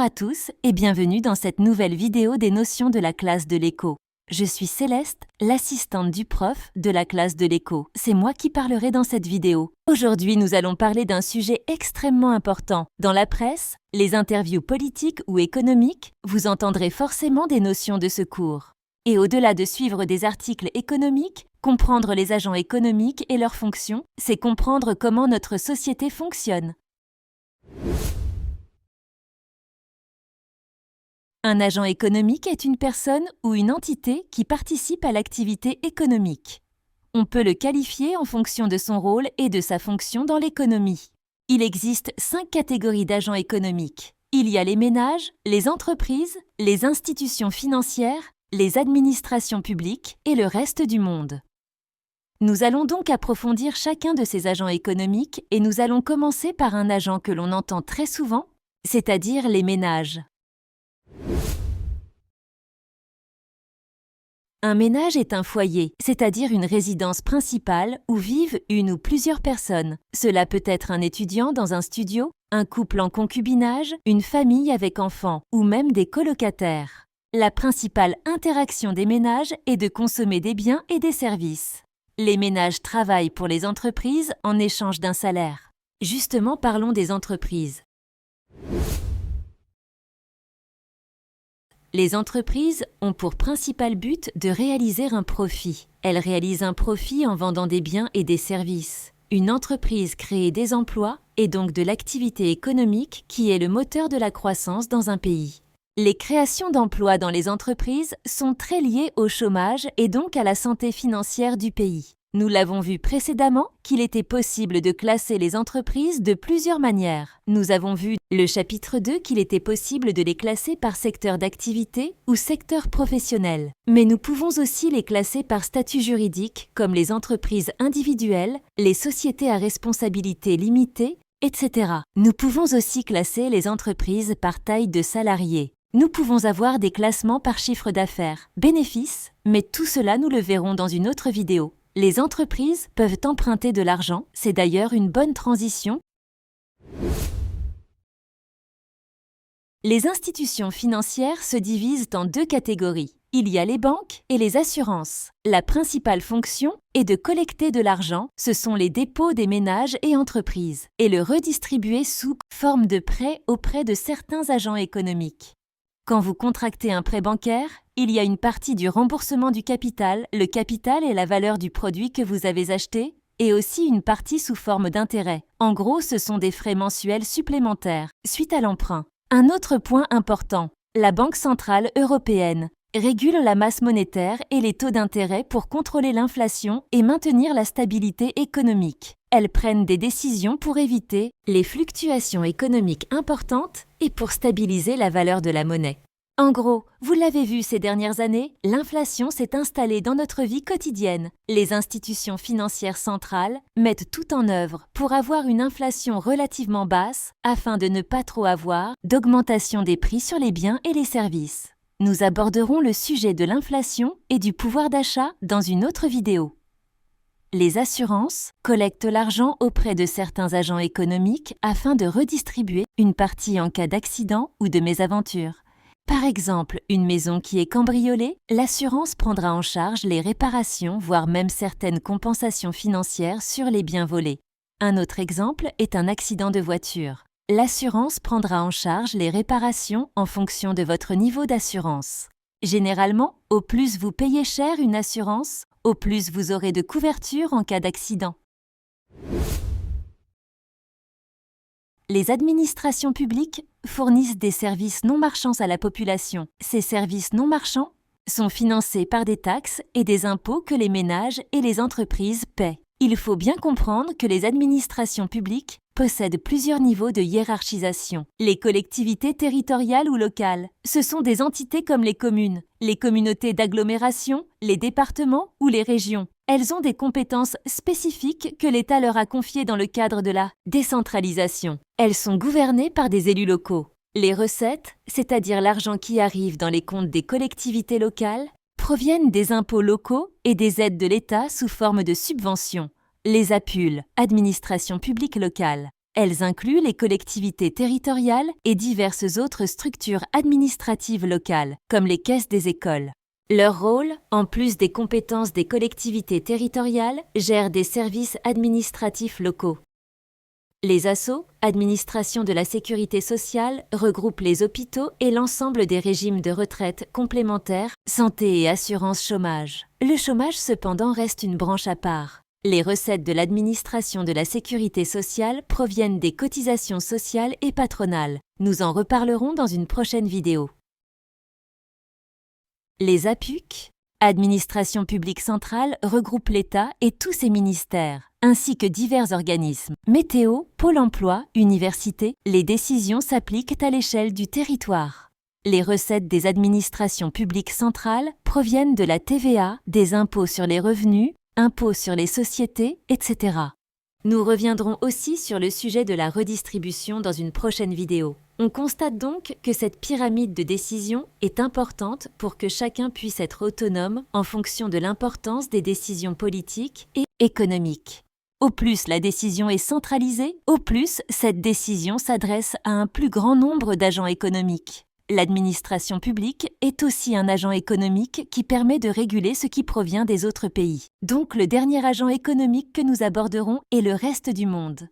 à tous et bienvenue dans cette nouvelle vidéo des notions de la classe de l'éco. Je suis Céleste, l'assistante du prof de la classe de l'éco. C'est moi qui parlerai dans cette vidéo. Aujourd'hui, nous allons parler d'un sujet extrêmement important. Dans la presse, les interviews politiques ou économiques, vous entendrez forcément des notions de ce cours. Et au-delà de suivre des articles économiques, comprendre les agents économiques et leurs fonctions, c'est comprendre comment notre société fonctionne. Un agent économique est une personne ou une entité qui participe à l'activité économique. On peut le qualifier en fonction de son rôle et de sa fonction dans l'économie. Il existe 5 catégories d'agents économiques. Il y a les ménages, les entreprises, les institutions financières, les administrations publiques et le reste du monde. Nous allons donc approfondir chacun de ces agents économiques et nous allons commencer par un agent que l'on entend très souvent, c'est-à-dire les ménages. Un ménage est un foyer, c'est-à-dire une résidence principale où vivent une ou plusieurs personnes. Cela peut être un étudiant dans un studio, un couple en concubinage, une famille avec enfants ou même des colocataires. La principale interaction des ménages est de consommer des biens et des services. Les ménages travaillent pour les entreprises en échange d'un salaire. Justement, parlons des entreprises. Les entreprises ont pour principal but de réaliser un profit. Elles réalisent un profit en vendant des biens et des services. Une entreprise crée des emplois et donc de l'activité économique qui est le moteur de la croissance dans un pays. Les créations d'emplois dans les entreprises sont très liées au chômage et donc à la santé financière du pays. Nous l'avons vu précédemment qu'il était possible de classer les entreprises de plusieurs manières. Nous avons vu le chapitre 2 qu'il était possible de les classer par secteur d'activité ou secteur professionnel. Mais nous pouvons aussi les classer par statut juridique comme les entreprises individuelles, les sociétés à responsabilité limitée, etc. Nous pouvons aussi classer les entreprises par taille de salariés. Nous pouvons avoir des classements par chiffre d'affaires, bénéfices, mais tout cela nous le verrons dans une autre vidéo. Les entreprises peuvent emprunter de l'argent, c'est d'ailleurs une bonne transition. Les institutions financières se divisent en 2 catégories. Il y a les banques et les assurances. La principale fonction est de collecter de l'argent, ce sont les dépôts des ménages et entreprises, et le redistribuer sous forme de prêts auprès de certains agents économiques. Quand vous contractez un prêt bancaire, il y a une partie du remboursement du capital, le capital est la valeur du produit que vous avez acheté, et aussi une partie sous forme d'intérêt. En gros, ce sont des frais mensuels supplémentaires, suite à l'emprunt. Un autre point important, la Banque centrale européenne régule la masse monétaire et les taux d'intérêt pour contrôler l'inflation et maintenir la stabilité économique. Elles prennent des décisions pour éviter les fluctuations économiques importantes et pour stabiliser la valeur de la monnaie. En gros, vous l'avez vu ces dernières années, l'inflation s'est installée dans notre vie quotidienne. Les institutions financières centrales mettent tout en œuvre pour avoir une inflation relativement basse afin de ne pas trop avoir d'augmentation des prix sur les biens et les services. Nous aborderons le sujet de l'inflation et du pouvoir d'achat dans une autre vidéo. Les assurances collectent l'argent auprès de certains agents économiques afin de redistribuer une partie en cas d'accident ou de mésaventure. Par exemple, une maison qui est cambriolée, l'assurance prendra en charge les réparations, voire même certaines compensations financières sur les biens volés. Un autre exemple est un accident de voiture. L'assurance prendra en charge les réparations en fonction de votre niveau d'assurance. Généralement, au plus vous payez cher une assurance, au plus vous aurez de couverture en cas d'accident. Les administrations publiques fournissent des services non marchands à la population. Ces services non marchands sont financés par des taxes et des impôts que les ménages et les entreprises paient. Il faut bien comprendre que les administrations publiques possèdent plusieurs niveaux de hiérarchisation. Les collectivités territoriales ou locales, ce sont des entités comme les communes, les communautés d'agglomération, les départements ou les régions. Elles ont des compétences spécifiques que l'État leur a confiées dans le cadre de la décentralisation. Elles sont gouvernées par des élus locaux. Les recettes, c'est-à-dire l'argent qui arrive dans les comptes des collectivités locales, proviennent des impôts locaux et des aides de l'État sous forme de subventions. Les APUL, administration publique locale. Elles incluent les collectivités territoriales et diverses autres structures administratives locales, comme les caisses des écoles. Leur rôle, en plus des compétences des collectivités territoriales, gère des services administratifs locaux. Les ASSO, Administration de la Sécurité sociale, regroupent les hôpitaux et l'ensemble des régimes de retraite complémentaires, santé et assurance chômage. Le chômage, cependant, reste une branche à part. Les recettes de l'administration de la Sécurité sociale proviennent des cotisations sociales et patronales. Nous en reparlerons dans une prochaine vidéo. Les APUC, Administration publique centrale, regroupent l'État et tous ses ministères, ainsi que divers organismes. Météo, Pôle emploi, universités, les décisions s'appliquent à l'échelle du territoire. Les recettes des administrations publiques centrales proviennent de la TVA, des impôts sur les revenus, impôts sur les sociétés, etc. Nous reviendrons aussi sur le sujet de la redistribution dans une prochaine vidéo. On constate donc que cette pyramide de décision est importante pour que chacun puisse être autonome en fonction de l'importance des décisions politiques et économiques. Au plus la décision est centralisée, au plus cette décision s'adresse à un plus grand nombre d'agents économiques. L'administration publique est aussi un agent économique qui permet de réguler ce qui provient des autres pays. Donc le dernier agent économique que nous aborderons est le reste du monde.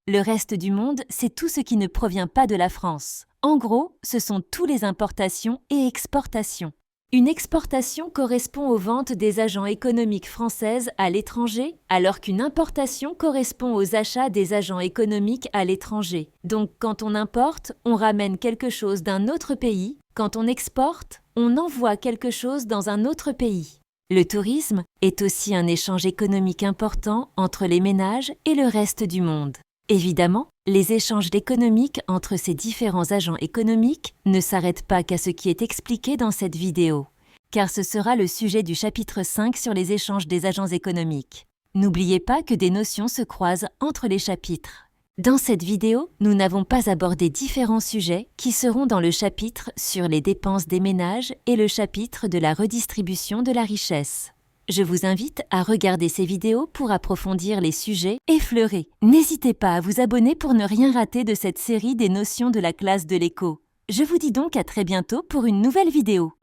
Le reste du monde, c'est tout ce qui ne provient pas de la France. En gros, ce sont tous les importations et exportations. Une exportation correspond aux ventes des agents économiques françaises à l'étranger, alors qu'une importation correspond aux achats des agents économiques à l'étranger. Donc quand on importe, on ramène quelque chose d'un autre pays. Quand on exporte, on envoie quelque chose dans un autre pays. Le tourisme est aussi un échange économique important entre les ménages et le reste du monde. Évidemment, les échanges économiques entre ces différents agents économiques ne s'arrêtent pas qu'à ce qui est expliqué dans cette vidéo, car ce sera le sujet du chapitre 5 sur les échanges des agents économiques. N'oubliez pas que des notions se croisent entre les chapitres. Dans cette vidéo, nous n'avons pas abordé différents sujets qui seront dans le chapitre sur les dépenses des ménages et le chapitre de la redistribution de la richesse. Je vous invite à regarder ces vidéos pour approfondir les sujets effleurés. N'hésitez pas à vous abonner pour ne rien rater de cette série des notions de la classe de l'éco. Je vous dis donc à très bientôt pour une nouvelle vidéo.